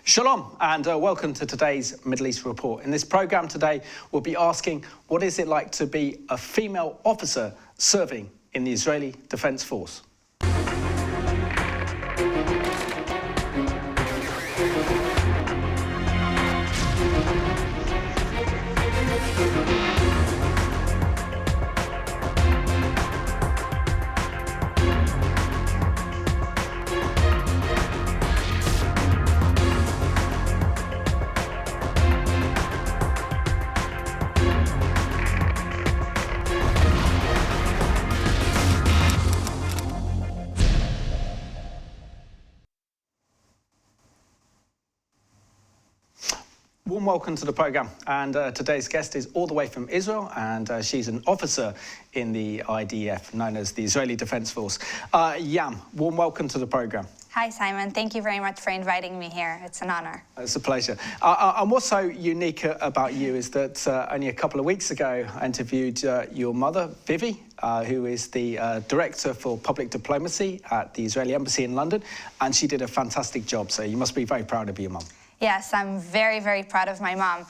Shalom and welcome to today's Middle East Report. In this programme today, we'll be asking what is it like to be a female officer serving in the Israeli Defence Force? Warm welcome to the programme, and today's guest is all the way from Israel, and she's an officer in the I.D.F, known as the Israeli Defence Force. Yam, warm welcome to the programme. Hi Simon, thank you very much for inviting me here. It's an honour. It's a pleasure. And what's so unique about you is that only a couple of weeks ago I interviewed your mother, Vivi, who is the Director for Public Diplomacy at the Israeli Embassy in London, and she did a fantastic job, so you must be very proud of your mum. Yes, I'm very, very proud of my mom.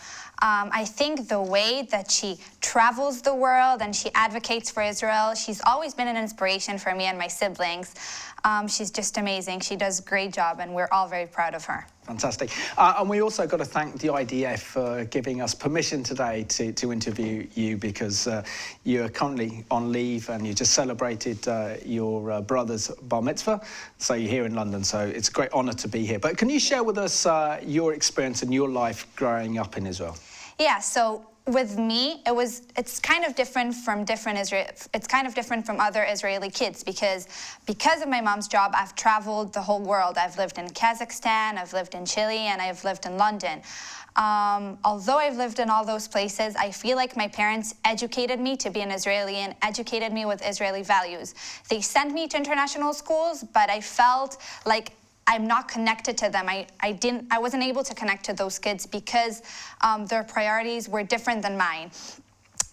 I think the way that she travels the world and she advocates for Israel, she's always been an inspiration for me and my siblings. She's just amazing. She does a great job, and we're all very proud of her. Fantastic. And we also got to thank the I.D.F for giving us permission today to interview you, because you're currently on leave and you just celebrated your brother's bar mitzvah. So you're here in London, so it's a great honour to be here. But can you share with us your experience and your life growing up in Israel? Yeah, so with me, it's kind of different from other Israeli kids because of my mom's job, I've traveled the whole world. I've lived in Kazakhstan, I've lived in Chile, and I've lived in London. Although I've lived in all those places, I feel like my parents educated me to be an Israeli and educated me with Israeli values. They sent me to international schools, but I felt like I'm not connected to them. I wasn't able to connect to those kids because their priorities were different than mine.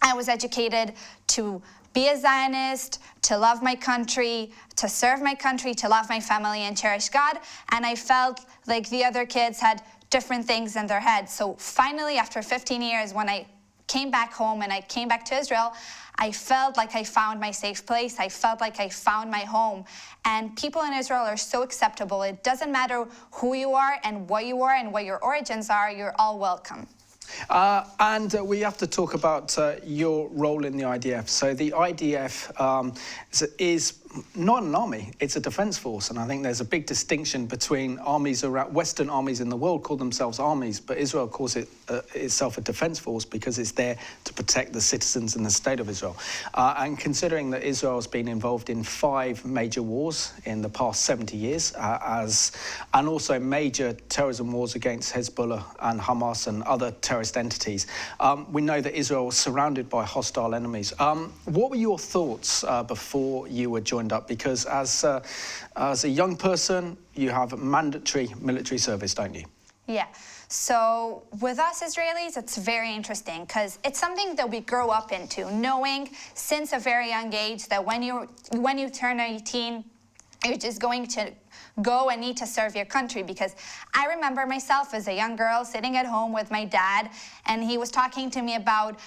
I was educated to be a Zionist, to love my country, to serve my country, to love my family and cherish God, and I felt like the other kids had different things in their heads. So finally, after 15 years, when I came back home and I came back to Israel, I felt like I found my safe place. I felt like I found my home. And people in Israel are so acceptable. It doesn't matter who you are and what your origins are, you're all welcome. And we have to talk about your role in the I.D.F. So the I.D.F is not an army, it's a defence force, and I think there's a big distinction between armies around. Western armies in the world call themselves armies, but Israel calls it itself a defence force because it's there to protect the citizens and the state of Israel. And considering that Israel has been involved in 5 major wars in the past 70 years, and also major terrorism wars against Hezbollah and Hamas and other terrorist entities, we know that Israel was surrounded by hostile enemies. What were your thoughts before you were joined up? Because as a young person, you have mandatory military service, don't you? Yeah. So with us Israelis, it's very interesting because it's something that we grow up into, knowing since a very young age that when you turn 18, you're just going to go and need to serve your country. Because I remember myself as a young girl sitting at home with my dad, and he was talking to me about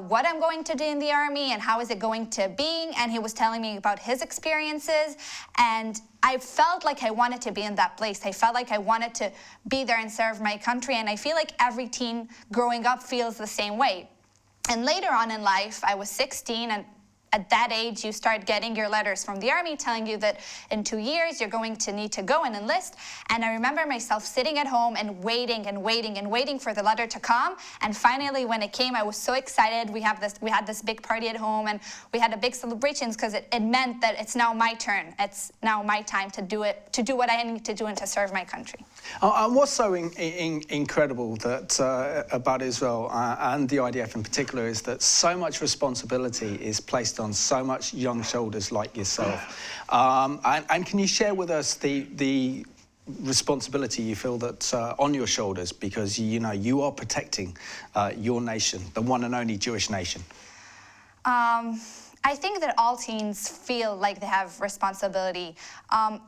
what I'm going to do in the army and how is it going to be, and he was telling me about his experiences, and I felt like I wanted to be in that place. I felt like I wanted to be there and serve my country, and I feel like every teen growing up feels the same way. And later on in life, I was 16, and at that age, you start getting your letters from the army telling you that in 2 years, you're going to need to go and enlist. And I remember myself sitting at home and waiting and waiting and waiting for the letter to come. And finally, when it came, I was so excited. We had this big party at home, and we had a big celebrations because it meant that it's now my turn. It's now my time to do what I need to do and to serve my country. And what's so incredible that about Israel and the I.D.F in particular is that so much responsibility is placed on so much young shoulders like yourself. And can you share with us the responsibility you feel that's on your shoulders, because you are protecting your nation, the one and only Jewish nation? I think that all teens feel like they have responsibility.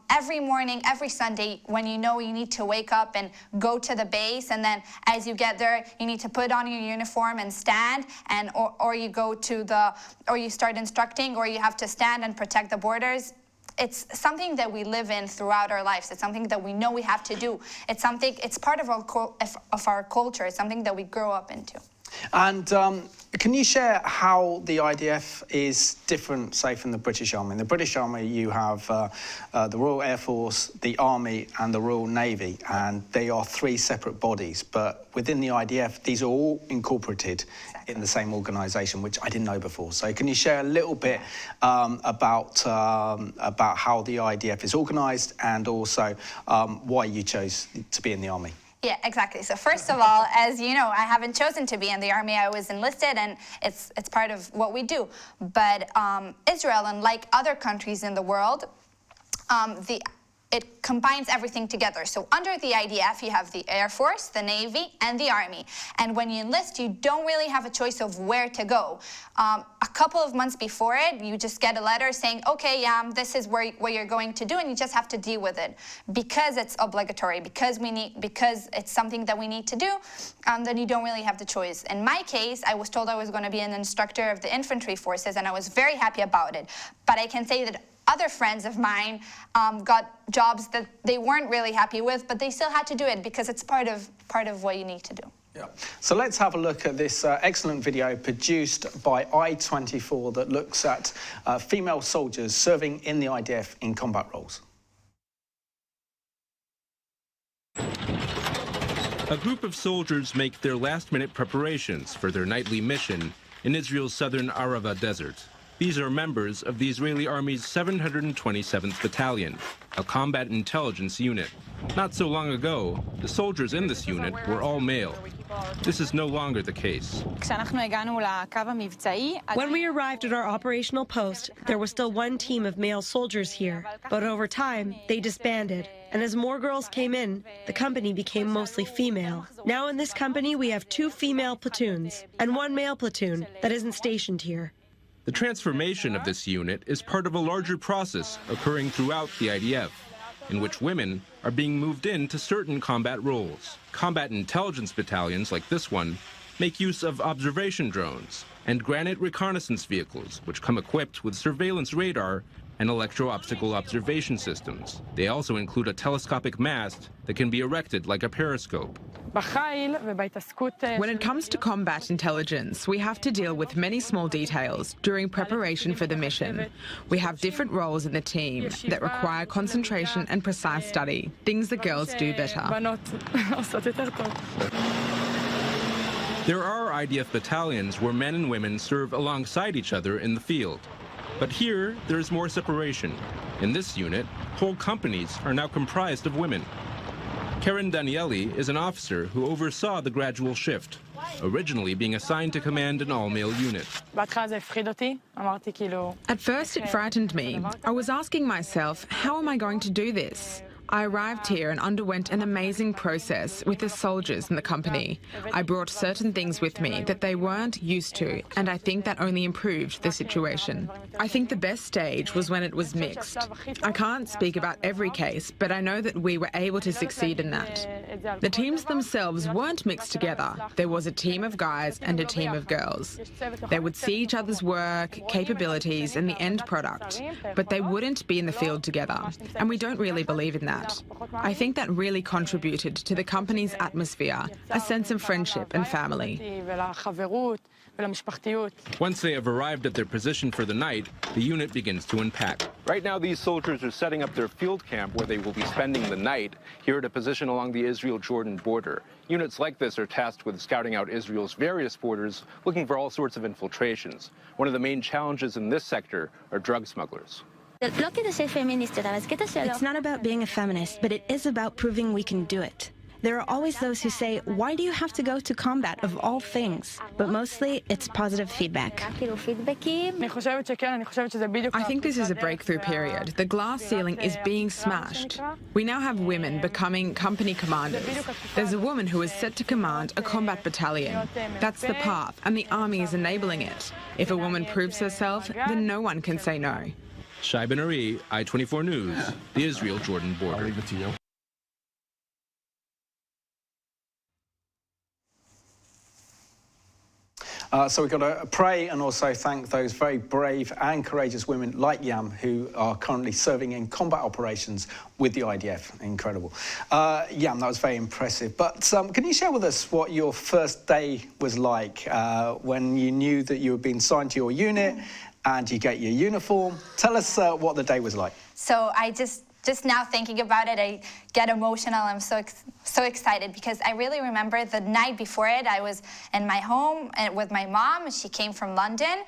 Every morning, every Sunday, when you know you need to wake up and go to the base, and then as you get there, you need to put on your uniform and stand, and or you go to or you start instructing, or you have to stand and protect the borders. It's something that we live in throughout our lives. It's something that we know we have to do. It's part of our culture. It's something that we grow up into. And can you share how the IDF is different, say, from the British Army? In the British Army, you have the Royal Air Force, the Army, and the Royal Navy, and they are three separate bodies. But within the IDF, these are all incorporated in the same organisation, which I didn't know before. So can you share a little bit about how the IDF is organised, and also why you chose to be in the Army? Yeah, exactly. So first of all, as you know, I haven't chosen to be in the Army. I was enlisted, and it's part of what we do. But Israel, unlike other countries in the world, it combines everything together. So under the IDF, you have the Air Force, the Navy, and the Army. And when you enlist, you don't really have a choice of where to go. A couple of months before it, you just get a letter saying, okay, this is what you're going to do, and you just have to deal with it. Because it's obligatory, because it's something that we need to do, then you don't really have the choice. In my case, I was told I was going to be an instructor of the infantry forces, and I was very happy about it. But I can say that other friends of mine got jobs that they weren't really happy with, but they still had to do it because it's part of what you need to do. Yeah. So let's have a look at this excellent video produced by I.D.F that looks at female soldiers serving in the IDF in combat roles. A group of soldiers make their last-minute preparations for their nightly mission in Israel's southern Arava desert. These are members of the Israeli Army's 727th Battalion, a combat intelligence unit. Not so long ago, the soldiers in this unit were all male. This is no longer the case. When we arrived at our operational post, there was still one team of male soldiers here. But over time, they disbanded. And as more girls came in, the company became mostly female. Now in this company, we have 2 female platoons and 1 male platoon that isn't stationed here. The transformation of this unit is part of a larger process occurring throughout the IDF, in which women are being moved into certain combat roles. Combat intelligence battalions like this one make use of observation drones and granite reconnaissance vehicles, which come equipped with surveillance radar and electro-optical observation systems. They also include a telescopic mast that can be erected like a periscope. When it comes to combat intelligence, we have to deal with many small details during preparation for the mission. We have different roles in the team that require concentration and precise study, things the girls do better. There are IDF battalions where men and women serve alongside each other in the field. But here, there is more separation. In this unit, whole companies are now comprised of women. Karen Danieli is an officer who oversaw the gradual shift, originally being assigned to command an all-male unit. At first, it frightened me. I was asking myself, how am I going to do this? I arrived here and underwent an amazing process with the soldiers in the company. I brought certain things with me that they weren't used to, and I think that only improved the situation. I think the best stage was when it was mixed. I can't speak about every case, but I know that we were able to succeed in that. The teams themselves weren't mixed together. There was a team of guys and a team of girls. They would see each other's work, capabilities, and the end product, but they wouldn't be in the field together, and we don't really believe in that. I think that really contributed to the company's atmosphere, a sense of friendship and family. Once they have arrived at their position for the night, the unit begins to unpack. Right now, these soldiers are setting up their field camp where they will be spending the night here at a position along the Israel-Jordan border. Units like this are tasked with scouting out Israel's various borders, looking for all sorts of infiltrations. One of the main challenges in this sector are drug smugglers. It's not about being a feminist, but it is about proving we can do it. There are always those who say, why do you have to go to combat of all things? But mostly, it's positive feedback. I think this is a breakthrough period. The glass ceiling is being smashed. We now have women becoming company commanders. There's a woman who is set to command a combat battalion. That's the path, and the army is enabling it. If a woman proves herself, then no one can say no. Shai Ben-Ari, I-24 News, the Israel-Jordan border. I'll leave it to you. So we've got to pray and also thank those very brave and courageous women like Yam who are currently serving in combat operations with the IDF. Incredible. Yam, that was very impressive. But can you share with us what your first day was like when you knew that you were being signed to your unit and you get your uniform? Tell us what the day was like. So I just now thinking about it, I get emotional. I'm so excited because I really remember the night before it. I was in my home with my mom. She came from London,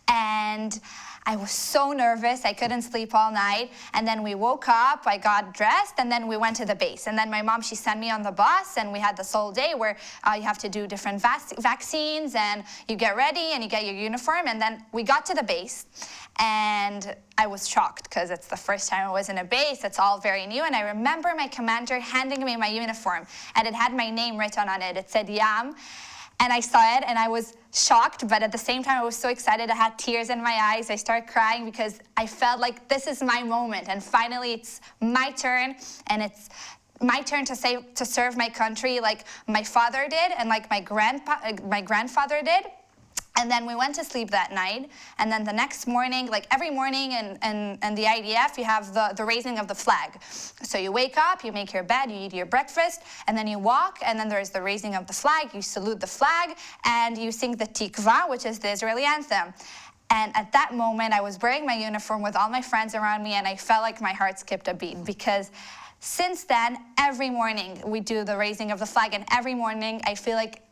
and I was so nervous. I couldn't sleep all night. And then we woke up, I got dressed, and then we went to the base. And then my mom, she sent me on the bus, and we had this whole day where you have to do different vaccines, and you get ready, and you get your uniform. And then we got to the base, and I was shocked because it's the first time I was in a base. It's all very new. And I remember my commander handing me my uniform, and it had my name written on it. It said Yam. And I saw it, and I was shocked, but at the same time, I was so excited. I had tears in my eyes. I started crying because I felt like this is my moment, and finally it's my turn, and it's my turn to serve my country like my father did and like my grandfather did. And then we went to sleep that night, and then the next morning, like every morning in the IDF, you have the raising of the flag. So you wake up, you make your bed, you eat your breakfast, and then you walk, and then there's the raising of the flag. You salute the flag, and you sing the Tikva, which is the Israeli anthem. And at that moment, I was wearing my uniform with all my friends around me, and I felt like my heart skipped a beat because since then, every morning we do the raising of the flag, and every morning I feel like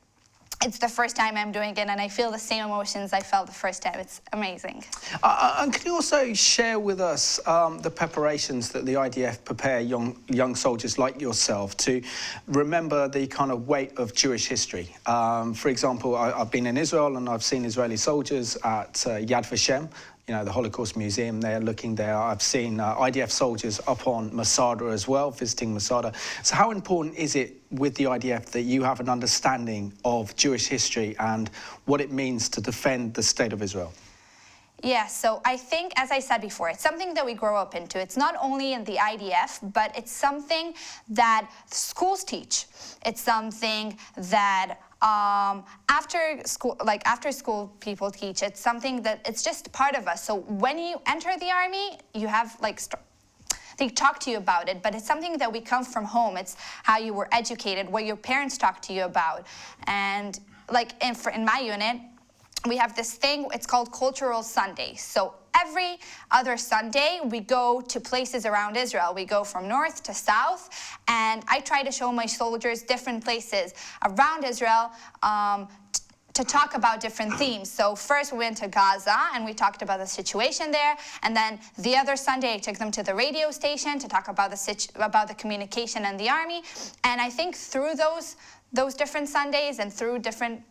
it's the first time I'm doing it, and I feel the same emotions I felt the first time. It's amazing. And can you also share with us the preparations that the IDF prepare young soldiers like yourself to remember the kind of weight of Jewish history? For example, I've been in Israel, and I've seen Israeli soldiers at Yad Vashem, you know, the Holocaust Museum there, looking there. I've seen IDF soldiers up on Masada as well, visiting Masada. So how important is it with the IDF that you have an understanding of Jewish history and what it means to defend the state of Israel? Yeah, so I think, as I said before, it's something that we grow up into. It's not only in the IDF, but it's something that schools teach. It's something that after school people teach. It's something that it's just part of us. So when you enter the army, you have they talk to you about it, but it's something that we come from home. It's how you were educated, what your parents talk to you about. And like in my unit, we have this thing, it's called Cultural Sunday. So every other Sunday, we go to places around Israel. We go from north to south, and I try to show my soldiers different places around Israel to talk about different themes. So first we went to Gaza, and we talked about the situation there, and then the other Sunday I took them to the radio station to talk about the communication and the army. And I think through those different Sundays and through different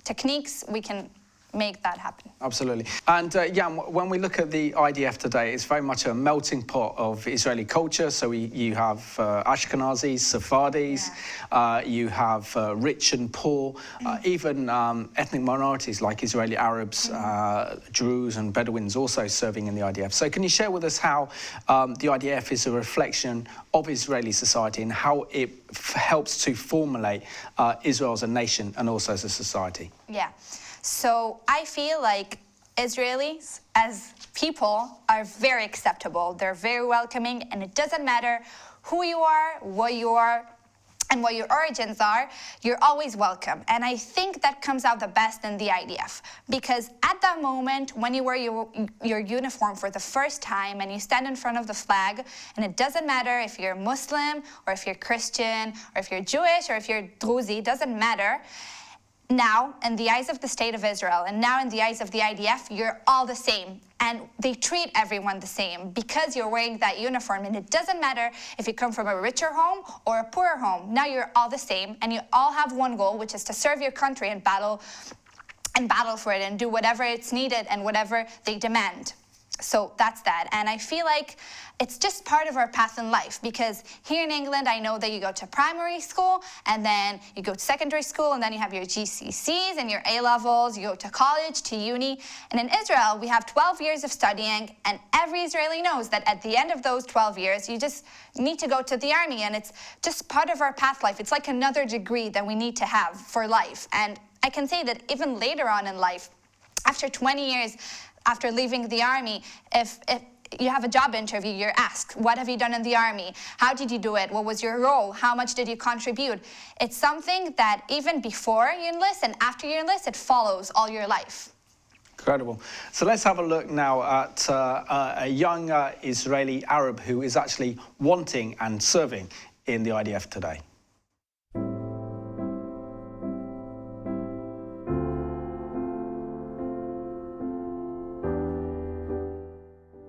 techniques, we can make that happen. Absolutely. And Jan, when we look at the IDF today, it's very much a melting pot of Israeli culture. So you have Ashkenazis, Sephardis, you have rich and poor, even ethnic minorities like Israeli Arabs, Druze and Bedouins also serving in the IDF. So can you share with us how the IDF is a reflection of Israeli society and how it helps to formulate Israel as a nation and also as a society? Yeah. So I feel like Israelis as people are very acceptable. They're very welcoming, and it doesn't matter who you are, what you are, and what your origins are, you're always welcome. And I think that comes out the best in the IDF, because at that moment when you wear your uniform for the first time and you stand in front of the flag, and it doesn't matter if you're Muslim or if you're Christian or if you're Jewish or if you're Druzi, it doesn't matter. now, in the eyes of the State of Israel, and now in the eyes of the IDF, you're all the same. And they treat everyone the same because you're wearing that uniform. And it doesn't matter if you come from a richer home or a poorer home. Now you're all the same, and you all have one goal, which is to serve your country and battle for it and do whatever it's needed and whatever they demand. So that's that. And I feel like it's just part of our path in life, because here in England, I know that you go to primary school, and then you go to secondary school, and then you have your GCSEs and your A-levels, you go to college, to uni. And in Israel, we have 12 years of studying, and every Israeli knows that at the end of those 12 years, you just need to go to the army, and it's just part of our path life. It's like another degree that we need to have for life. And I can say that even later on in life, after 20 years, after leaving the army, if you have a job interview, you're asked, what have you done in the army? How did you do it? What was your role? How much did you contribute? It's something that even before you enlist and after you enlist, it follows all your life. Incredible. So let's have a look now at a young Israeli Arab who is actually wanting and serving in the IDF today.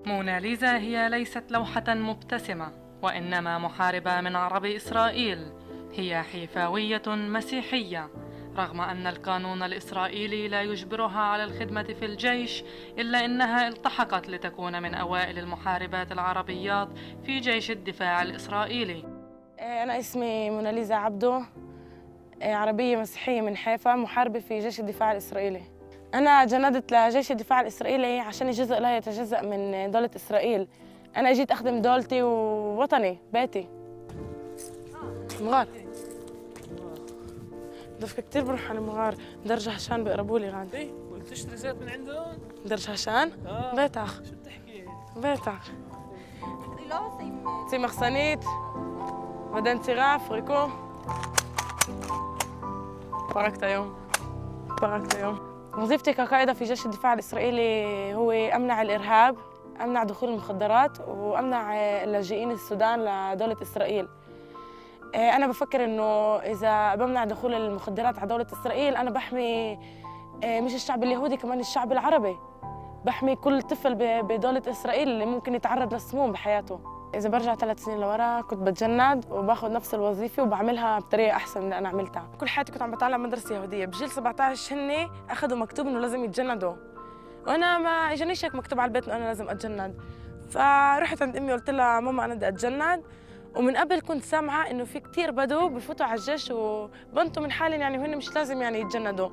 موناليزا هي ليست لوحة مبتسمة، وإنما محاربة من عرب إسرائيل. هي حيفاوية مسيحية، رغم أن القانون الإسرائيلي لا يجبرها على الخدمة في الجيش، إلا أنها التحقت لتكون من أوائل المحاربات العربيات في جيش الدفاع الإسرائيلي. أنا اسمي موناليزا عبدو، عربية مسيحية من حيفا، محاربة في جيش الدفاع الإسرائيلي. أنا جندت لجيش الدفاع الإسرائيلي عشان جزء لا يتجزأ من دولة إسرائيل. أنا جيت أخدم دولتي ووطني، بيتي. مغار. دفك كتير بروح على مغار، درجة عشان بيقربوا لي غاد. إيه؟ وتشتري زيت من عندهم؟ درجة عشان؟ بيتك. شو بتحكي؟ بيتك. سي مخصنيت، ودان تغاف، ريكو. باركت يوم. باركت يوم. وظيفتي كقائدة في جيش الدفاع الإسرائيلي هو أمنع الإرهاب، أمنع دخول المخدرات، وأمنع اللاجئين السودان لدولة إسرائيل. أنا بفكر إنه إذا بمنع دخول المخدرات على دولة إسرائيل، أنا بحمي مش الشعب اليهودي، كمان الشعب العربي. بحمي كل طفل بدولة إسرائيل اللي ممكن يتعرض للسموم بحياته. إذا برجع 3 سنين لورا، كنت بتجند وباخذ نفس الوظيفة وبعملها بطريقة أحسن من اللي أنا عملتها. كل حياتي كنت عم بتعلم مدرسة يهودية. بجيل 17 هن أخذوا مكتوب إنه لازم يتجندوا، وأنا ما إجانيش هيك مكتوب على البيت إنه أنا لازم أتجند. فرحت عند أمي قلت لها ماما أنا بدي أتجند. ومن قبل كنت سامعة إنه في كتير بدو بفوتوا على الجيش وبنتوا من حالهم، يعني وهن مش لازم يعني يتجندوا.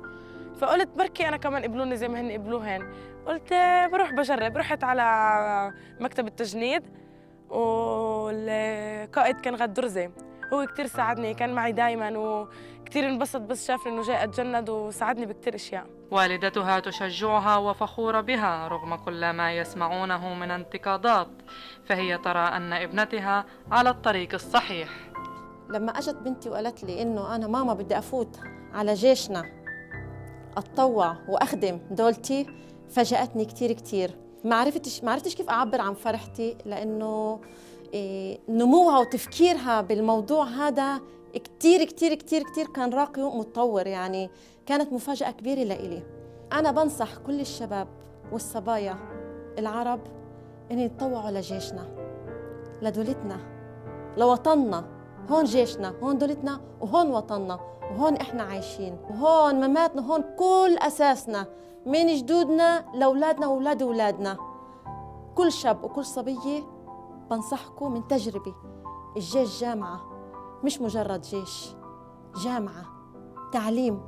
فقلت بركي أنا كمان قبلوني زي ما هن قبلوهن. قلت بروح بجرب. رحت على مكتب التجنيد، والقائد كان غد درزي، هو كتير ساعدني، كان معي دايما وكتير انبسط بس شافني انه جاي اتجند، وساعدني بكتير اشياء. والدتها تشجعها وفخورة بها رغم كل ما يسمعونه من انتقادات، فهي ترى أن ابنتها على الطريق الصحيح. لما اجت بنتي وقالت لي انه انا ماما بدي افوت على جيشنا اتطوع واخدم دولتي، فاجأتني كتير كتير. ما عرفتش كيف أعبر عن فرحتي، لأنه نموها وتفكيرها بالموضوع هذا كتير كتير كتير كتير كان راقي ومتطور. يعني كانت مفاجأة كبيرة لإلي. أنا بنصح كل الشباب والصبايا العرب إن يتطوعوا لجيشنا، لدولتنا، لوطننا. هون جيشنا، هون دولتنا، وهون وطننا، وهون إحنا عايشين، وهون مماتنا، هون كل أساسنا، من جدودنا لأولادنا وأولاد أولادنا. كل شاب وكل صبية بنصحكم من تجربة، الجيش جامعة، مش مجرد جيش، جامعة، تعليم،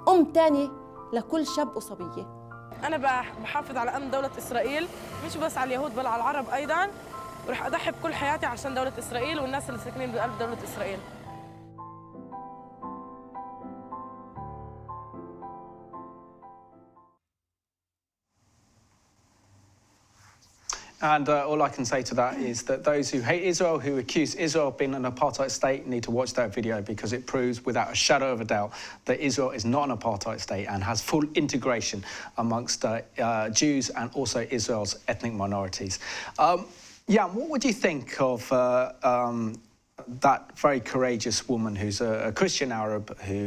أم تاني لكل شاب وصبية. أنا بحافظ على أمن دولة إسرائيل، مش بس على اليهود بل على العرب أيضاً، ورح أضحي بكل حياتي عشان دولة إسرائيل والناس اللي ساكنين بقلب دولة إسرائيل. And all I can say to that is that those who hate Israel, who accuse Israel of being an apartheid state, need to watch that video, because it proves without a shadow of a doubt that Israel is not an apartheid state and has full integration amongst Jews and also Israel's ethnic minorities. Jan, what would you think of that very courageous woman who's a Christian Arab who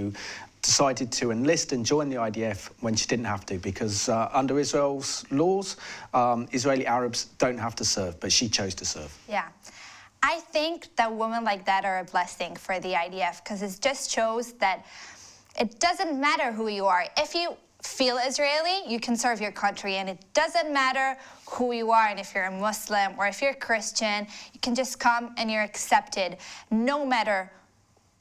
decided to enlist and join the IDF when she didn't have to, because under Israel's laws, Israeli Arabs don't have to serve, but she chose to serve. Yeah. I think that women like that are a blessing for the IDF, because it just shows that it doesn't matter who you are. If you feel Israeli, you can serve your country, and it doesn't matter who you are, and if you're a Muslim or if you're Christian, you can just come and you're accepted, no matter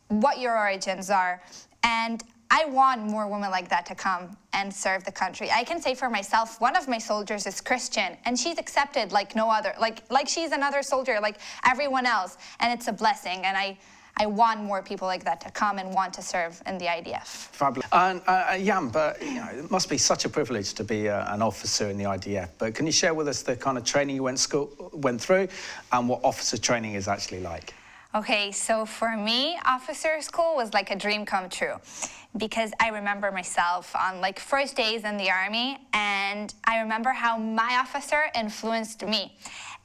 what your origins are. And I want more women like that to come and serve the country. I can say for myself, one of my soldiers is Christian, and she's accepted like no other, like she's another soldier, like everyone else, and it's a blessing. And I want more people like that to come and want to serve in the IDF. Fabulous. And Jan, but you know, it must be such a privilege to be an officer in the IDF. But can you share with us the kind of training you went through and what officer training is actually like? Okay, so for me, officer school was like a dream come true, because I remember myself on like first days in the army, and I remember how my officer influenced me.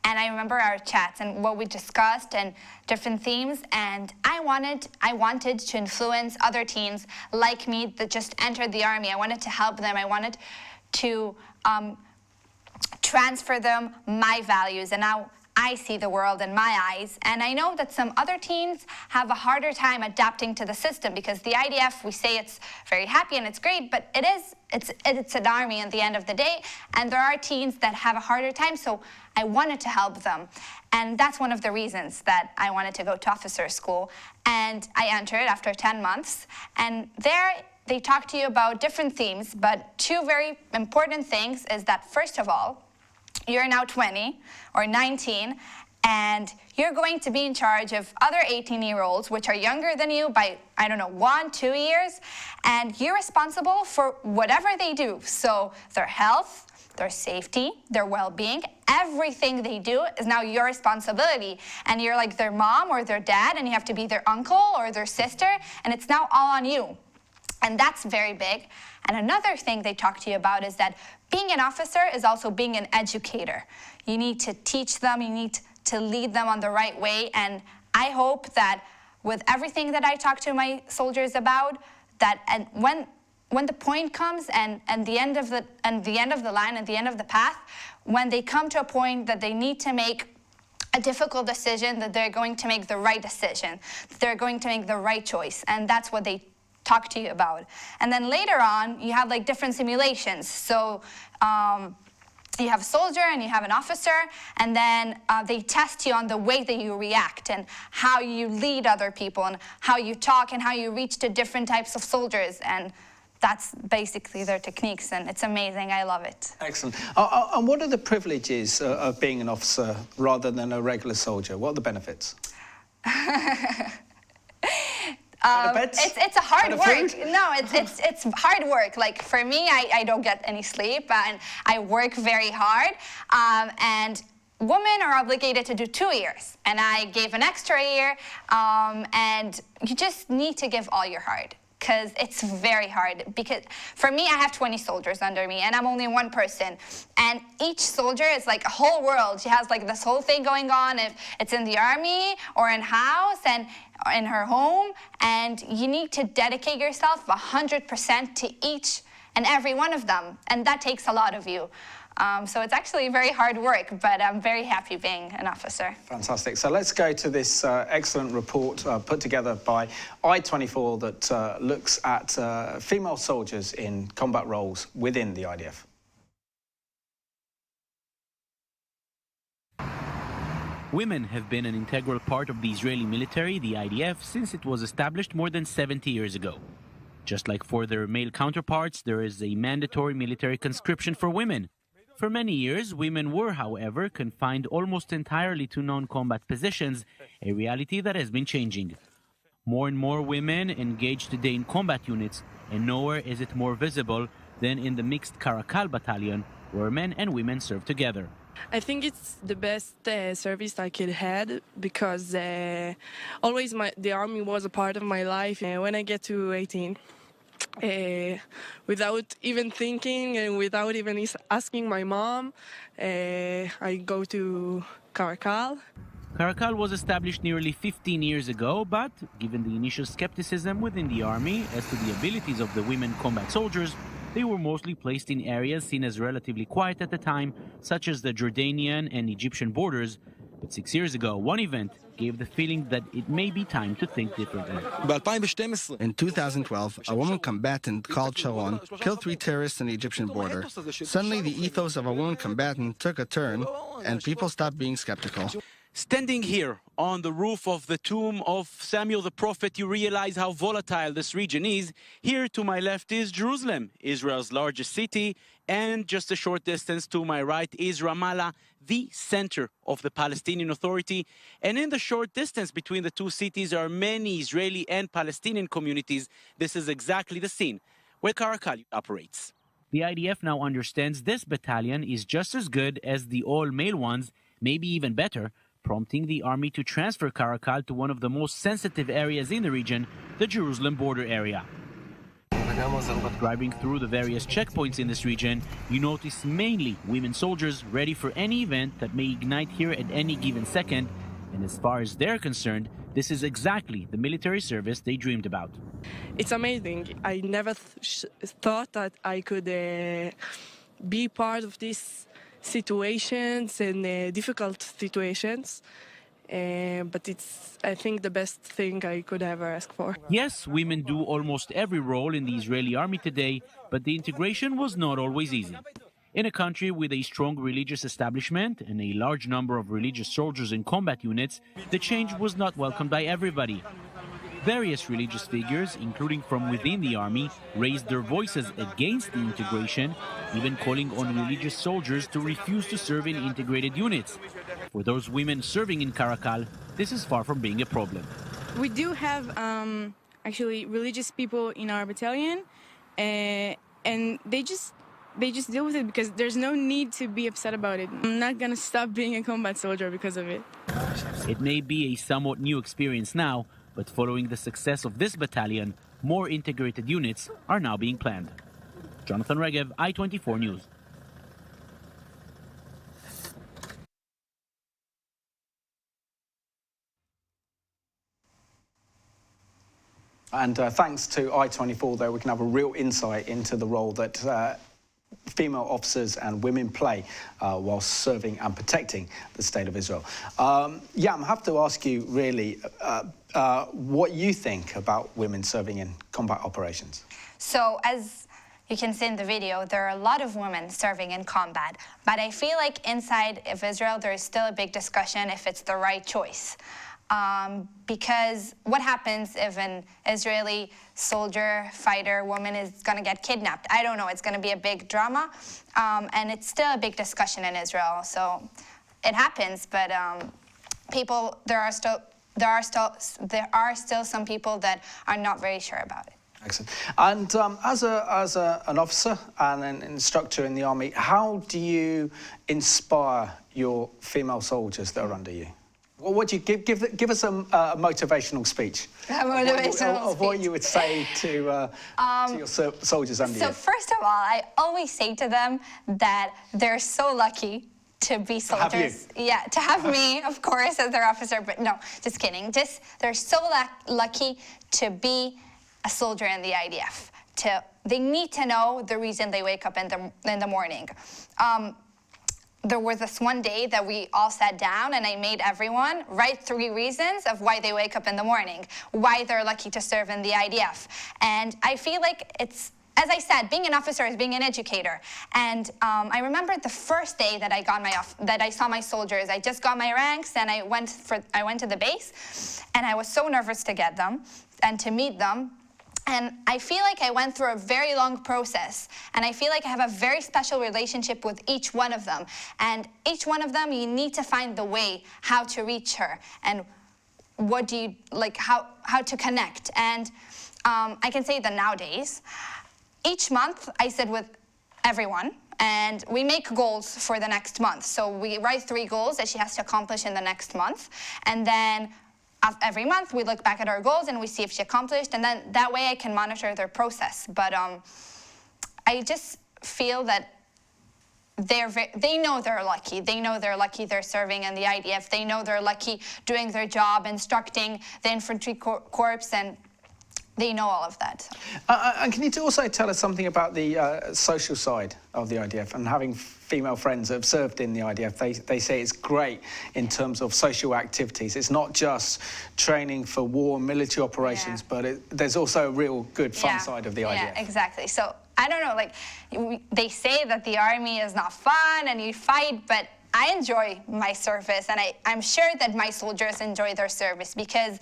And I remember our chats and what we discussed and different themes, and I wanted to influence other teens like me that just entered the army. I wanted to help them. I wanted to transfer them my values, and now I see the world in my eyes. And I know that some other teens have a harder time adapting to the system, because the IDF, we say it's very happy and it's great, but it's an army at the end of the day, and there are teens that have a harder time, so I wanted to help them. And that's one of the reasons that I wanted to go to officer school. And I entered after 10 months, and there they talk to you about different themes, but two very important things is that, first of all, you're now 20 or 19, and you're going to be in charge of other 18-year-olds, which are younger than you by, I don't know, 1-2 years, and you're responsible for whatever they do. So their health, their safety, their well-being, everything they do is now your responsibility. And you're like their mom or their dad, and you have to be their uncle or their sister, and it's now all on you. And that's very big. And another thing they talk to you about is that being an officer is also being an educator. You need to teach them, you need to lead them on the right way. And I hope that with everything that I talk to my soldiers about, that and when the point comes and the end of the line, at the end of the path, when they come to a point that they need to make a difficult decision, that they're going to make the right decision, that they're going to make the right choice. And that's what they talk to you about. And then later on, you have like different simulations. So you have a soldier and you have an officer, and then they test you on the way that you react and how you lead other people and how you talk and how you reach to different types of soldiers. And that's basically their techniques, and it's amazing. I love it. Excellent. And what are the privileges of being an officer rather than a regular soldier? What are the benefits? It's a hard work. No, it's hard work. Like for me, I don't get any sleep, and I work very hard. And women are obligated to do 2 years, and I gave an extra year. And you just need to give all your heart, because it's very hard. Because for me, I have 20 soldiers under me, and I'm only one person. And each soldier is like a whole world. She has like this whole thing going on, if it's in the army or in house and in her home. And you need to dedicate yourself 100% to each and every one of them. And that takes a lot of you. So it's actually very hard work, but I'm very happy being an officer. Fantastic. So let's go to this excellent report put together by I.D.F that looks at female soldiers in combat roles within the IDF. Women have been an integral part of the Israeli military, the IDF, since it was established more than 70 years ago. Just like for their male counterparts, there is a mandatory military conscription for women. For many years, women were, however, confined almost entirely to non-combat positions, a reality that has been changing. More and more women engage today in combat units, and nowhere is it more visible than in the mixed Caracal battalion, where men and women serve together. I think it's the best service I could had, because always the army was a part of my life. When I get to 18, without even thinking and without even asking my mom, I go to Caracal. Caracal was established nearly 15 years ago, but given the initial skepticism within the army as to the abilities of the women combat soldiers, they were mostly placed in areas seen as relatively quiet at the time, such as the Jordanian and Egyptian borders. But 6 years ago, one event gave the feeling that it may be time to think differently. In 2012, a woman combatant called Sharon killed 3 terrorists on the Egyptian border. Suddenly, the ethos of a woman combatant took a turn, and people stopped being skeptical. Standing here on the roof of the tomb of Samuel the prophet, you realize how volatile this region is. Here to my left is Jerusalem, Israel's largest city, and just a short distance to my right is Ramallah, the center of the Palestinian Authority. And in the short distance between the two cities are many Israeli and Palestinian communities. This is exactly the scene where Caracal operates. The IDF now understands this battalion is just as good as the all-male ones, maybe even better, prompting the army to transfer Caracal to one of the most sensitive areas in the region, the Jerusalem border area. Driving through the various checkpoints in this region, you notice mainly women soldiers ready for any event that may ignite here at any given second. And as far as they're concerned, this is exactly the military service they dreamed about. It's amazing. I never thought that I could be part of these situations and difficult situations. But it's, I think, the best thing I could ever ask for. Yes, women do almost every role in the Israeli army today, but the integration was not always easy. In a country with a strong religious establishment and a large number of religious soldiers in combat units, the change was not welcomed by everybody. Various religious figures, including from within the army, raised their voices against the integration, even calling on religious soldiers to refuse to serve in integrated units. For those women serving in Caracal, this is far from being a problem. We do have actually religious people in our battalion, and they just deal with it because there's no need to be upset about it. I'm not gonna stop being a combat soldier because of it. It may be a somewhat new experience now, but following the success of this battalion, more integrated units are now being planned. Jonathan Regev, I-24 News. And thanks to I-24, though, we can have a real insight into the role that female officers and women play while serving and protecting the State of Israel. Yam, I have to ask you, really, what you think about women serving in combat operations. So, as you can see in the video, there are a lot of women serving in combat, but I feel like inside of Israel, there is still a big discussion if it's the right choice. Because what happens if an Israeli soldier, fighter, woman is going to get kidnapped? I don't know. It's going to be a big drama, and it's still a big discussion in Israel. So it happens, but there are still some people that are not very sure about it. Excellent. And as an officer and an instructor in the army, how do you inspire your female soldiers that are under you? Well, what do you give us a motivational speech? Of what you would say to your soldiers under you. So first of all, I always say to them that they're so lucky to be soldiers. Yeah, to have me, of course, as their officer. But no, just kidding. They're so lucky to be a soldier in the IDF. They need to know the reason they wake up in the morning. There was this one day that we all sat down and I made everyone write 3 reasons of why they wake up in the morning, why they're lucky to serve in the IDF. And I feel like it's, as I said, being an officer is being an educator. And I remember the first day that I saw my soldiers. I just got my ranks and I went to the base, and I was so nervous to get them and to meet them. And I feel like I went through a very long process, and I feel like I have a very special relationship with each one of them. And each one of them, you need to find the way how to reach her and what do you like, how to connect. And I can say that nowadays, each month I sit with everyone and we make goals for the next month. So we write 3 goals that she has to accomplish in the next month, and then every month we look back at our goals and we see if she accomplished, and then that way I can monitor their process. But I just feel that they know they're lucky. They know they're lucky they're serving in the IDF. They know they're lucky doing their job, instructing the infantry corps, and they know all of that. And can you also tell us something about the social side of the IDF and having female friends that have served in the IDF? They say it's great in terms of social activities. It's not just training for war and military operations, but there's also a real good fun side of the IDF. Yeah, exactly. So I don't know, like they say that the army is not fun and you fight, but I enjoy my service, and I'm sure that my soldiers enjoy their service, because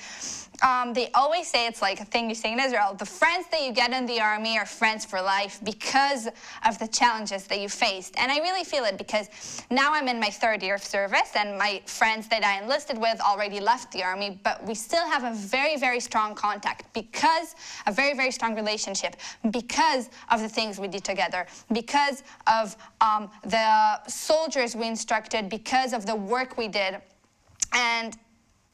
they always say, it's like a thing you say in Israel, the friends that you get in the army are friends for life because of the challenges that you faced. And I really feel it, because now I'm in my 3rd year of service, and my friends that I enlisted with already left the army, but we still have a very, very strong contact, because a very, very strong relationship, because of the things we did together, because of the soldiers we instructed, because of the work we did. And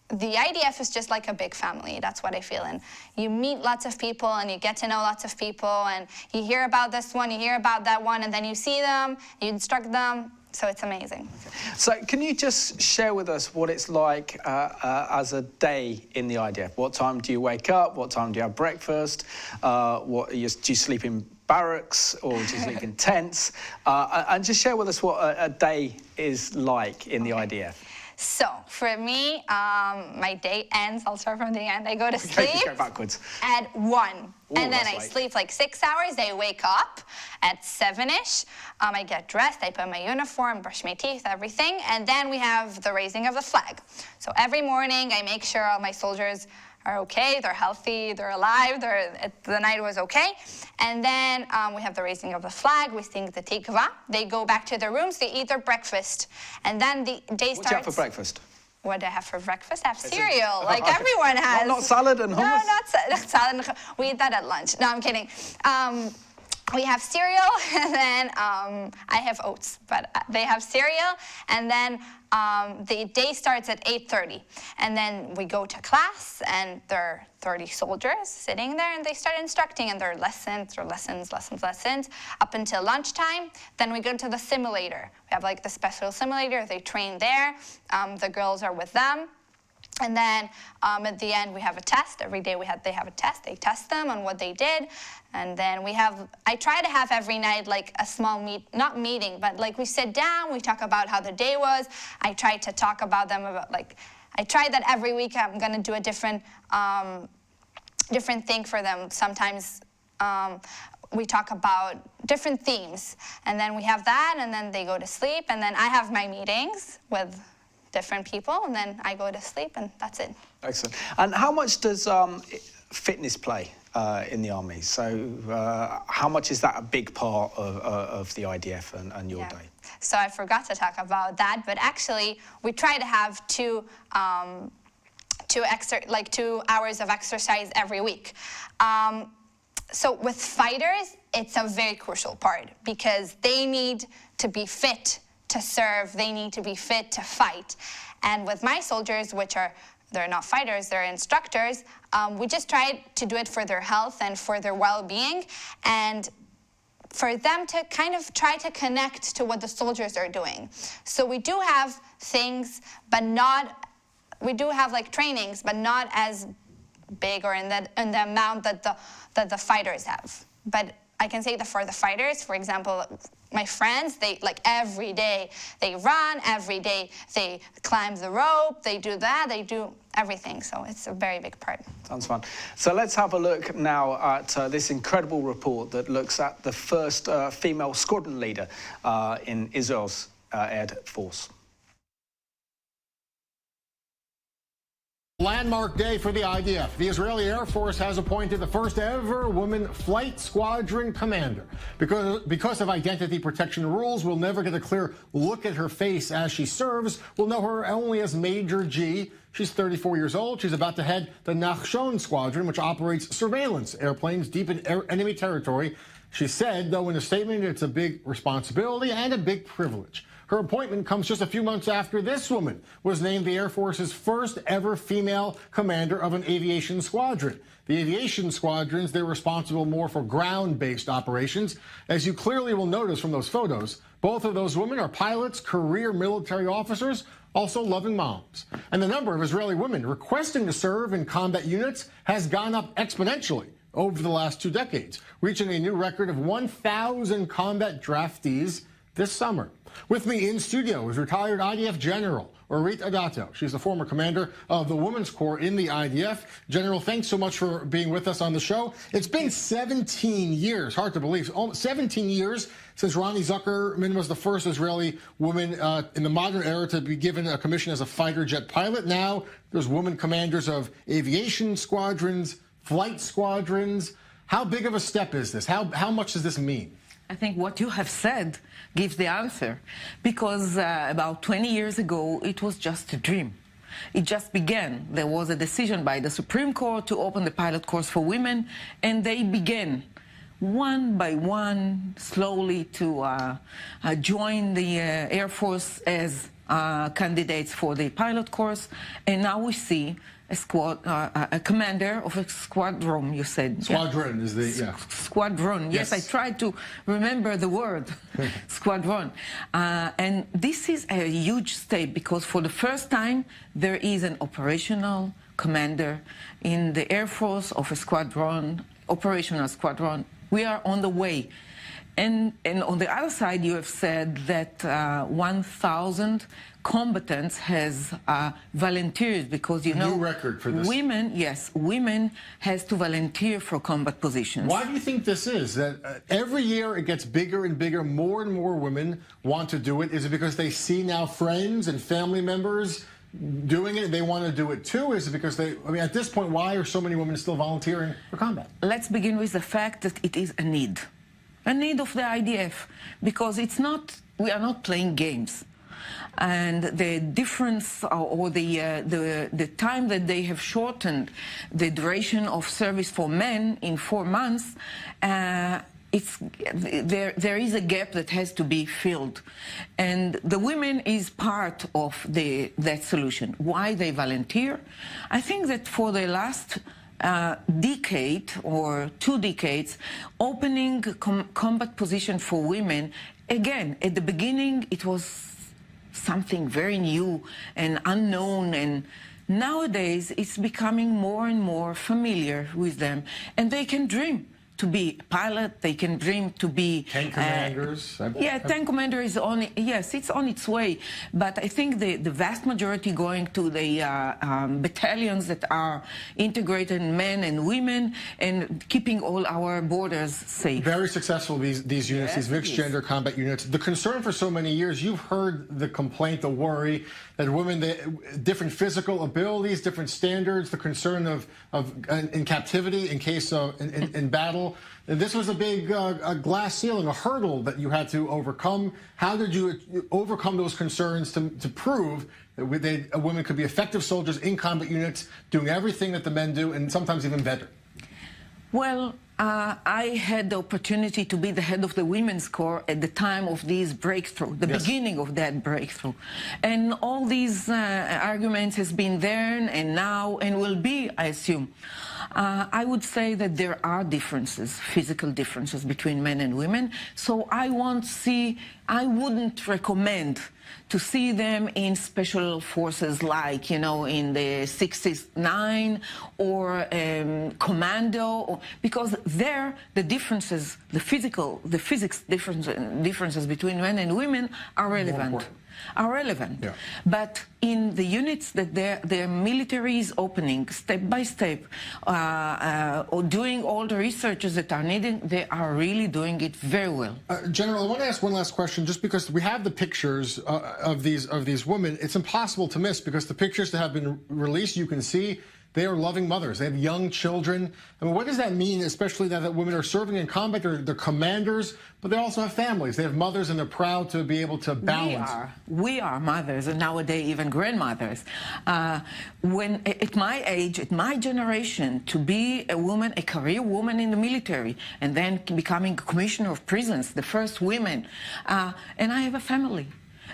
the IDF is just like a big family. That's what I feel. And you meet lots of people, and you get to know lots of people, and you hear about this one, you hear about that one, and then you see them, you instruct them. So it's amazing. So can you just share with us what it's like as a day in the IDF? What time do you wake up? What time do you have breakfast? Do you sleep in barracks, or do you sleep in tents? And just share with us what a day is like in the IDF. So for me, my day ends, I'll start from the end. I go to sleep go backwards. at 1. And then I sleep like 6 hours. I wake up at 7-ish. I get dressed, I put my uniform, brush my teeth, everything. And then we have the raising of the flag. So every morning I make sure all my soldiers are okay, they're healthy, they're alive, the night was okay. And then we have the raising of the flag, we sing the tikva. They go back to their rooms, they eat their breakfast. And then the day starts. What do you have for breakfast? What do I have for breakfast? I have cereal, like everyone has. Not salad and hummus? No, not salad. We eat that at lunch. No, I'm kidding. We have cereal, and then I have oats, but they have cereal, and then the day starts at 8:30, and then we go to class, and there are 30 soldiers sitting there, and they start instructing, and there are lessons, up until lunchtime. Then we go to the simulator. We have like the special simulator. They train there. The girls are with them. And then at the end, we have a test. Every day they have a test. They test them on what they did. And then I try to have every night like a small not meeting, but like we sit down, we talk about how the day was. I try to talk about them about I try that every week I'm going to do a different thing for them. Sometimes we talk about different themes. And then we have that, and then they go to sleep. And then I have my meetings with different people, and then I go to sleep, and that's it. Excellent. And how much does fitness play in the army? So how much is that a big part of the IDF and your day? So I forgot to talk about that, but actually we try to have 2 hours of exercise every week. So with fighters, it's a very crucial part, because they need to be fit to serve, they need to be fit to fight. And with my soldiers, they're not fighters, they're instructors, we just try to do it for their health and for their well-being, and for them to kind of try to connect to what the soldiers are doing. So we do have things, we do have like trainings, but not as big or in the amount that the fighters have. But I can say that for the fighters, for example, my friends, they every day they run, every day they climb the rope, they do that, they do everything. So it's a very big part. Sounds fun. So let's have a look now at this incredible report that looks at the first female squadron leader in Israel's Air Force. Landmark day for the IDF. The Israeli Air Force has appointed the first ever woman flight squadron commander. Because of identity protection rules, we'll never get a clear look at her face as she serves. We'll know her only as Major G. She's 34 years old. She's about to head the Nachshon squadron, which operates surveillance airplanes deep in enemy territory. She said, though, in a statement, it's a big responsibility and a big privilege. Her appointment comes just a few months after this woman was named the Air Force's first ever female commander of an aviation squadron. The aviation squadrons, they're responsible more for ground-based operations. As you clearly will notice from those photos, Both of those women are pilots, career military officers, also loving moms. And the number of Israeli women requesting to serve in combat units has gone up exponentially over the last 2 decades, reaching a new record of 1,000 combat draftees this summer. With me in studio is retired I.D.F. General Orit Adato. She's the former commander of the Women's Corps in the I.D.F. General, thanks so much for being with us on the show. It's been 17 years, hard to believe, 17 years since Rani Zuckerman was the first Israeli woman in the modern era to be given a commission as a fighter jet pilot. Now there's women commanders of aviation squadrons, flight squadrons. How big of a step is this? How much does this mean? I think what you have said gives the answer, because about 20 years ago, it was just a dream. It just began. There was a decision by the Supreme Court to open the pilot course for women, and they began one by one, slowly to join the Air Force as candidates for the pilot course. And now we see a commander of a squadron, you said. Squadron is the, yeah. Squadron, yes, I tried to remember the word, squadron. And this is a huge step, because for the first time, there is an operational commander in the Air Force of a squadron, operational squadron. We are on the way. And on the other side, you have said that 1,000 combatants has volunteered, because, you know, new record for this. Women, yes, women has to volunteer for combat positions. Why do you think this is? That every year it gets bigger and bigger, more and more women want to do it. Is it because they see now friends and family members doing it, they want to do it too? Is it because they, I mean, at this point, why are so many women still volunteering for combat? Let's begin with the fact that it is a need of the I.D.F, because it's not, we are not playing games. And the difference, or the time that they have shortened the duration of service for men in 4 months, there is a gap that has to be filled, and the women is part of that solution. Why they volunteer? I think that for the last decade or 2 decades, opening combat position for women, again, at the beginning it was something very new and unknown, and nowadays it's becoming more and more familiar with them, and they can dream to be a pilot, they can dream to be... Tank commanders? Tank commander is on, yes, it's on its way. But I think the vast majority going to the battalions that are integrated men and women and keeping all our borders safe. Very successful, these units, these mixed gender combat units. The concern for so many years, you've heard the complaint, the worry that women, different physical abilities, different standards, the concern of in captivity in case of, in battle. And this was a big glass ceiling, a hurdle that you had to overcome. How did you overcome those concerns to prove that women could be effective soldiers in combat units, doing everything that the men do, and sometimes even better? Well, I had the opportunity to be the head of the Women's Corps at the time of this breakthrough, the beginning of that breakthrough. And all these arguments has been there and now and will be, I assume. I would say that there are differences, physical differences between men and women. So I wouldn't recommend to see them in special forces like, you know, in the 69 or commando, because there the differences, the physics differences between men and women are relevant. Yeah. But in the units that their military is opening step by step, or doing all the researches that are needed, they are really doing it very well. General, I want to ask one last question, just because we have the pictures of these women. It's impossible to miss, because the pictures that have been released, you can see they are loving mothers. They have young children. I mean, what does that mean, especially now that women are serving in combat? They're commanders, but they also have families. They have mothers, and they're proud to be able to balance. We are mothers, and nowadays even grandmothers. When at my age, at my generation, to be a woman, a career woman in the military, and then becoming commissioner of prisons, the first women, and I have a family.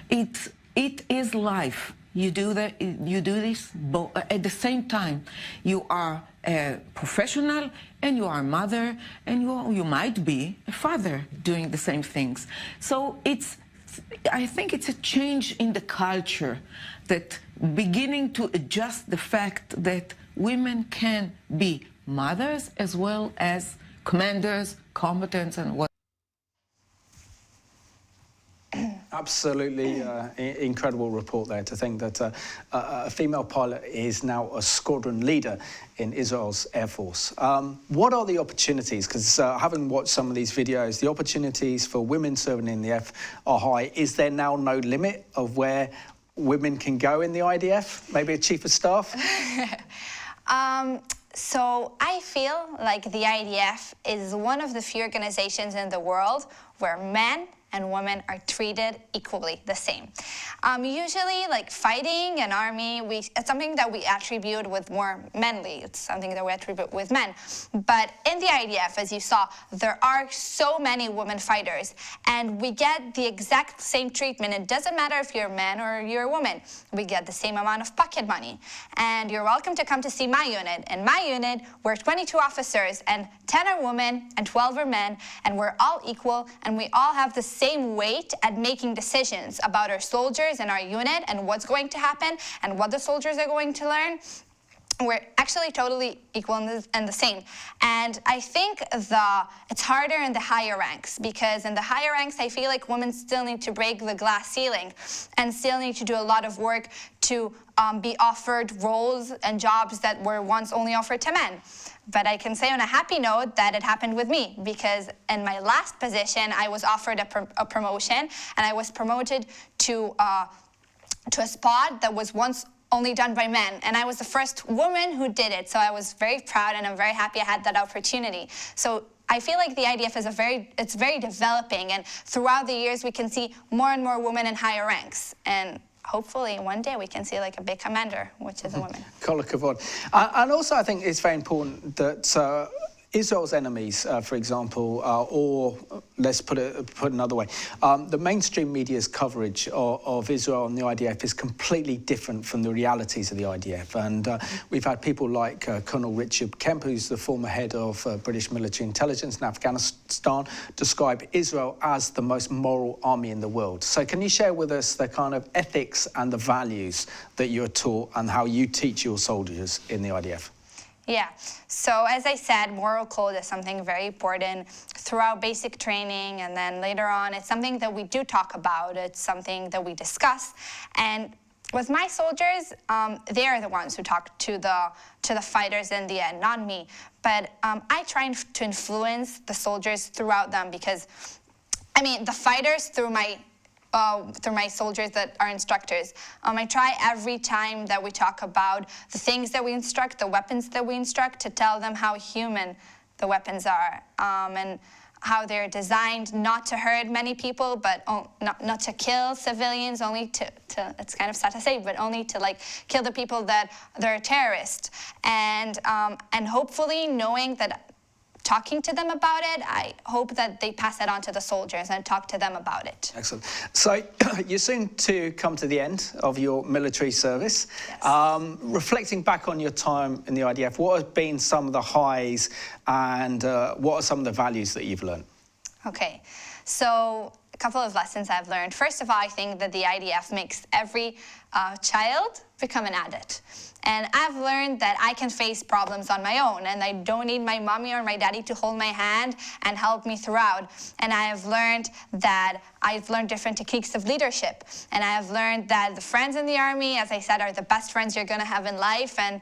It is life. You do this at the same time. You are a professional, and you are a mother, and you might be a father doing the same things. So it's I think it's a change in the culture that beginning to adjust the fact that women can be mothers as well as commanders, combatants, and what. Absolutely incredible report there, to think that a female pilot is now a squadron leader in Israel's Air Force. What are the opportunities? Because having watched some of these videos, the opportunities for women serving in the IDF are high. Is there now no limit of where women can go in the IDF? Maybe a chief of staff? So I feel like the IDF is one of the few organizations in the world where men and women are treated equally the same. Usually, like fighting and army, it's something that we attribute with more menly. It's something that we attribute with men. But in the IDF, as you saw, there are so many women fighters, and we get the exact same treatment. It doesn't matter if you're a man or you're a woman. We get the same amount of pocket money. And you're welcome to come to see my unit. In my unit, we're 22 officers, and 10 are women, and 12 are men, and we're all equal, and we all have the same weight at making decisions about our soldiers and our unit and what's going to happen and what the soldiers are going to learn. We're actually totally equal and the same. And I think it's harder in the higher ranks, because in the higher ranks, I feel like women still need to break the glass ceiling and still need to do a lot of work to be offered roles and jobs that were once only offered to men. But I can say on a happy note that it happened with me, because in my last position, I was offered a promotion, and I was promoted to a spot that was once only done by men, and I was the first woman who did it. So I was very proud, and I'm very happy I had that opportunity. So I feel like the IDF is it's very developing, and throughout the years we can see more and more women in higher ranks, and hopefully one day we can see like a big commander, which is a woman. Kol hakavod. And also I think it's very important that Israel's enemies, for example, or let's put it another way, the mainstream media's coverage of Israel and the IDF is completely different from the realities of the IDF. And we've had people like Colonel Richard Kemp, who's the former head of British military intelligence in Afghanistan, describe Israel as the most moral army in the world. So can you share with us the kind of ethics and the values that you're taught and how you teach your soldiers in the IDF? Yeah, so as I said, moral code is something very important throughout basic training, and then later on, it's something that we do talk about. It's something that we discuss. And with my soldiers, they're the ones who talk to the fighters in the end, not me. But I try to influence the soldiers throughout them, because, I mean, the fighters through my soldiers that are instructors. I try every time that we talk about the things that we instruct, the weapons that we instruct, to tell them how human the weapons are, and how they're designed not to hurt many people, but not to kill civilians, only to it's kind of sad to say, but only to like kill the people that they're terrorists. And hopefully knowing that, talking to them about it, I hope that they pass it on to the soldiers and talk to them about it. Excellent. So you're soon to come to the end of your military service. Yes. Reflecting back on your time in the IDF, what have been some of the highs, and what are some of the values that you've learned? Okay, so a couple of lessons I've learned. First of all, I think that the IDF makes every child become an adult. And I've learned that I can face problems on my own, and I don't need my mommy or my daddy to hold my hand and help me throughout. And I have learned that I've learned different techniques of leadership. And I have learned that the friends in the army, as I said, are the best friends you're going to have in life, and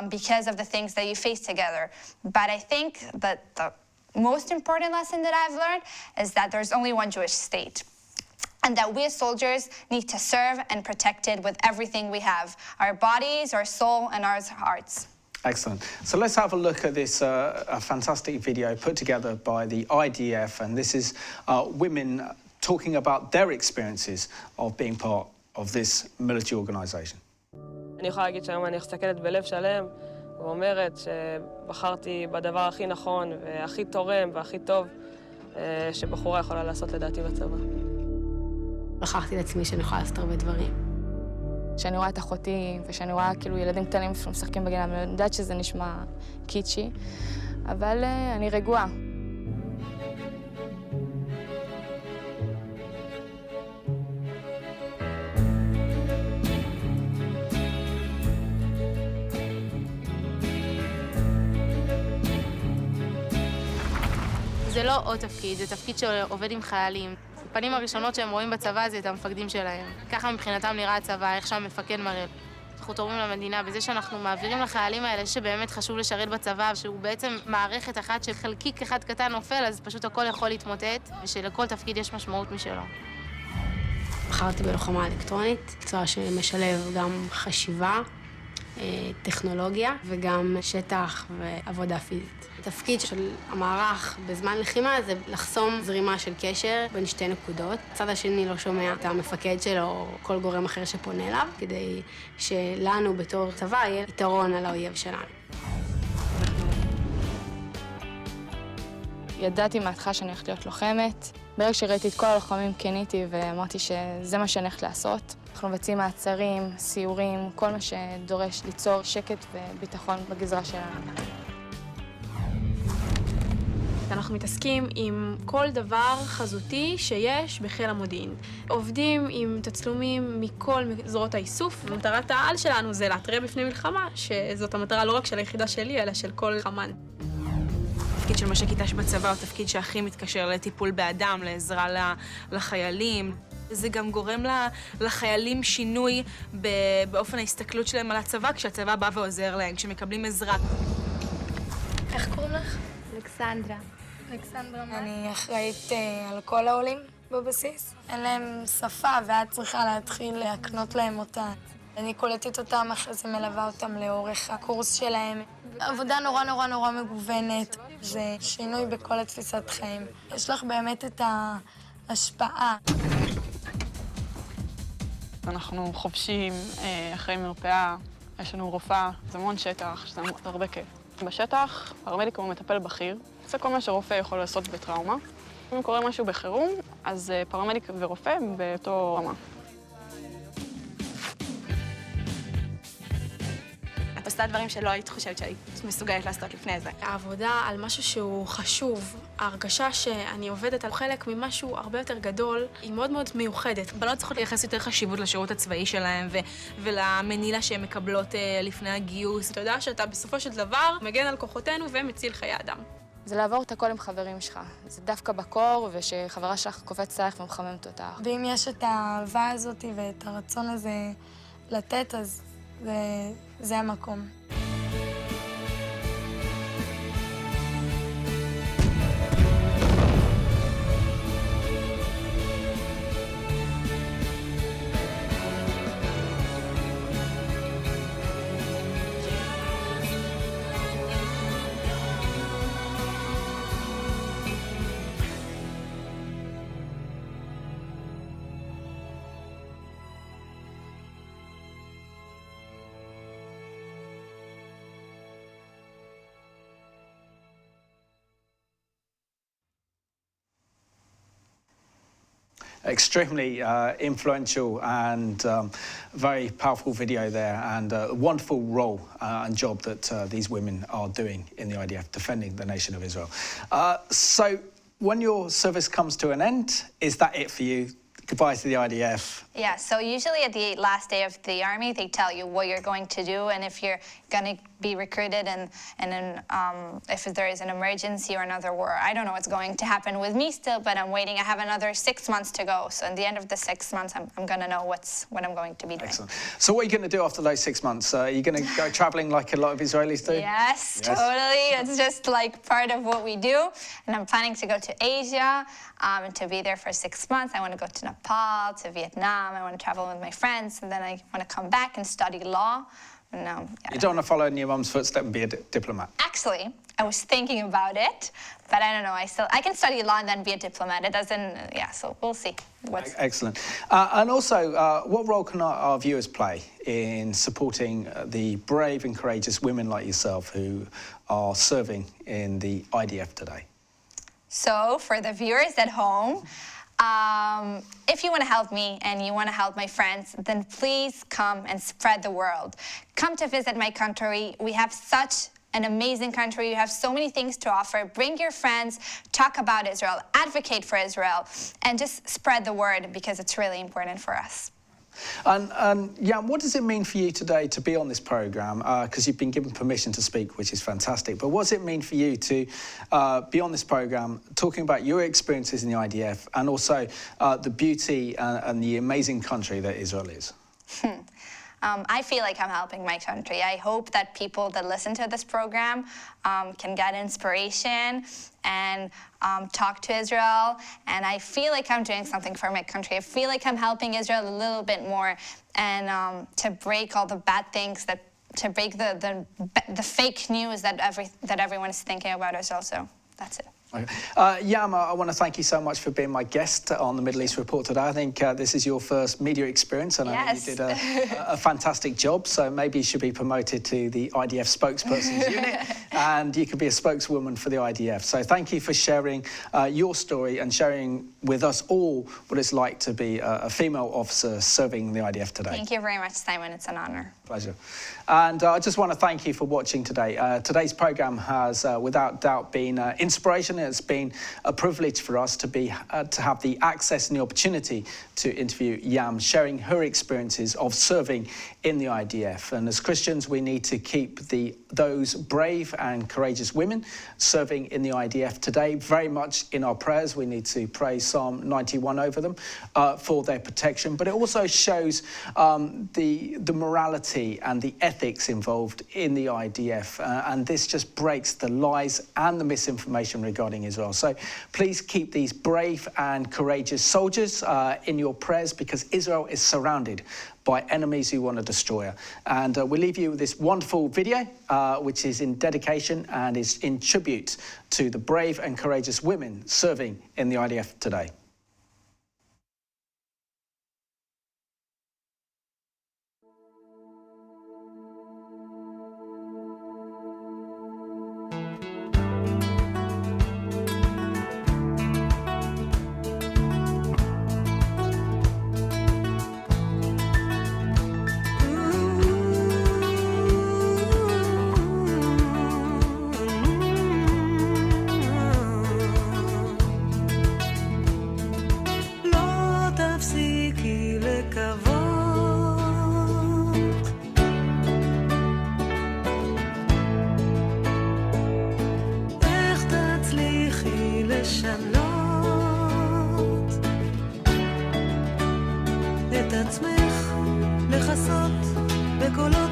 because of the things that you face together. But I think that the most important lesson that I've learned is that there's only one Jewish state, and that we as soldiers need to serve and protect it with everything we have, our bodies, our soul, and our hearts. Excellent. So let's have a look at this a fantastic video put together by the IDF, and this is women talking about their experiences of being part of this military organization. אני יכולה להגיד שהיום אני מסתכלת בלב שלם ואומרת שבחרתי בדבר הכי נכון והכי תורם והכי טוב שבחורה יכולה לעשות לדעתי בצבא. לקחתי לעצמי שאני יכולה לעשות הרבה דברים. כשאני רואה את אחותי ושאני רואה כאילו ילדים קטנים משחקים בגינה, אני יודעת שזה נשמע קיצ'י, אבל אני רגועה. זה לא עוד תפקיד, זה תפקיד שעובד עם חיילים. הפנים הראשונות שהם רואים בצבא זה את המפקדים שלהם. ככה מבחינתם נראה הצבא, איך שהמפקד מראה. אנחנו תורמים למדינה בזה שאנחנו מעבירים לחיילים האלה שבאמת חשוב לשרת בצבא, שהוא בעצם מערכת אחת שחלקיק אחד קטן נופל, אז פשוט הכל יכול להתמוטט, ושלכל תפקיד יש משמעות משלו. בחרתי בלוחמה אלקטרונית, מקצוע שמשלב גם חשיבה, טכנולוגיה וגם שטח ועבודה פיזית. התפקיד של המערך בזמן לחימה זה לחסום זרימה של קשר בין שתי נקודות. הצד השני לא שומע את המפקד שלו או כל גורם אחר שפונה אליו, כדי שלנו בתור צבא יהיה יתרון על האויב שלנו. ידעתי מההתחלה שאני הולכת להיות לוחמת. ברגע שראיתי את כל הלוחמים קניתי ואמרתי שזה מה שאני הולכת לעשות. אנחנו מבצעים מעצרים, סיורים, כל מה שדורש ליצור שקט וביטחון בגזרה שלנו. אנחנו מתעסקים עם כל דבר חזותי שיש בחיל המודיעין. עובדים עם תצלומים מכל זרועות האיסוף. מטרת העל שלנו זה להתריע בפני מלחמה, שזאת המטרה לא רק של היחידה שלי, אלא של כל חמן. התפקיד של מש"ק אית"ש בצבא הוא תפקיד שהכי מתקשר לטיפול באדם, לעזרה לחיילים. זה גם גורם לחיילים שינוי באופן ההסתכלות שלהם על הצבא, כשהצבא בא ועוזר להם, כשמקבלים עזרה. איך קוראים לך? אלכסנדרה. אני אחראית על כל העולים בבסיס. אין להם שפה ואת צריכה להתחיל להקנות להם אותה. אני קולטת אותם, אחרי זה מלווה אותם לאורך הקורס שלהם. עבודה נורא מגוונת. זה שינוי בכל התפיסת חיים. יש לך באמת את ההשפעה. אנחנו חופשים אחרי מרפאה, יש לנו רופאה, זה המון שטח, שזה הרבה כיף. בשטח, פרמדיק הוא מטפל בכיר, זה כל מה שרופא יכול לעשות בטראומה. אם קורה משהו בחירום, אז פרמדיק ורופא באותו רמה. את עושה דברים שלא היית חושבת שהיית מסוגלת לעשות לפני זה. העבודה על משהו שהוא חשוב, ההרגשה שאני עובדת על חלק ממשהו הרבה יותר גדול, היא מאוד מאוד מיוחדת. בנות צריכות לייחס יותר חשיבות לשירות הצבאי שלהם ולמנילה שהן מקבלות לפני הגיוס. אתה יודע שאתה בסופו של דבר מגן על כוחותינו ומציל חיי אדם. זה לעבור את הכל עם חברים שלך. זה דווקא בקור, ושחברה שלך קופצת עליך ומחממת אותך. ואם יש את האהבה הזאת ואת הרצון הזה לתת, אז זה המקום. Extremely influential and very powerful video there, and a wonderful role and job that these women are doing in the I.D.F, defending the nation of Israel. So when your service comes to an end, is that it for you? Goodbye to the I.D.F. Yeah, so usually at the last day of the army, they tell you what you're going to do and if you're going to be recruited and then if there is an emergency or another war. I don't know what's going to happen with me still, but I'm waiting. I have another 6 months to go. So at the end of the 6 months, I'm going to know what I'm going to be doing. Excellent. So what are you going to do after those 6 months? Are you going to go traveling like a lot of Israelis do? Yes, totally. It's just like part of what we do. And I'm planning to go to Asia and to be there for 6 months. I want to go to Nepal, to Vietnam. I want to travel with my friends, and then I want to come back and study law. No, you don't want to follow in your mum's footsteps and be a diplomat? Actually, I was thinking about it, but I don't know. I can study law and then be a diplomat. It doesn't, so we'll see. Excellent. And also, what role can our viewers play in supporting the brave and courageous women like yourself who are serving in the I.D.F today? So, for the viewers at home, if you want to help me and you want to help my friends, then please come and spread the word. Come to visit my country. We have such an amazing country. You have so many things to offer. Bring your friends, talk about Israel, advocate for Israel, and just spread the word because it's really important for us. And Jan, what does it mean for you today to be on this programme? Because you've been given permission to speak, which is fantastic. But what does it mean for you to be on this programme, talking about your experiences in the IDF and also the beauty and the amazing country that Israel is? I feel like I'm helping my country. I hope that people that listen to this program can get inspiration and talk to Israel. And I feel like I'm doing something for my country. I feel like I'm helping Israel a little bit more and to break all the bad things, to break the fake news that everyone is thinking about Israel. So that's it. Yam, I want to thank you so much for being my guest on the Middle East Report today. I think this is your first media experience, and I think you did a fantastic job. So maybe you should be promoted to the IDF spokesperson's unit, and you could be a spokeswoman for the IDF. So thank you for sharing your story and sharing with us all what it's like to be a female officer serving the IDF today. Thank you very much, Simon. It's an honor. Pleasure. And I just want to thank you for watching today. Today's programme has, without doubt, been inspirational. It's been a privilege for us to have the access and the opportunity to interview Yam, sharing her experiences of serving in the IDF. And as Christians, we need to keep those brave and courageous women serving in the IDF today very much in our prayers. We need to pray Psalm 91 over them for their protection. But it also shows the morality and the ethics involved in the IDF. And this just breaks the lies and the misinformation regarding Israel. So please keep these brave and courageous soldiers in your prayers, because Israel is surrounded by enemies who want to destroy her. And we leave you with this wonderful video, which is in dedication and is in tribute to the brave and courageous women serving in the IDF today. את עצמך לחסות בקולות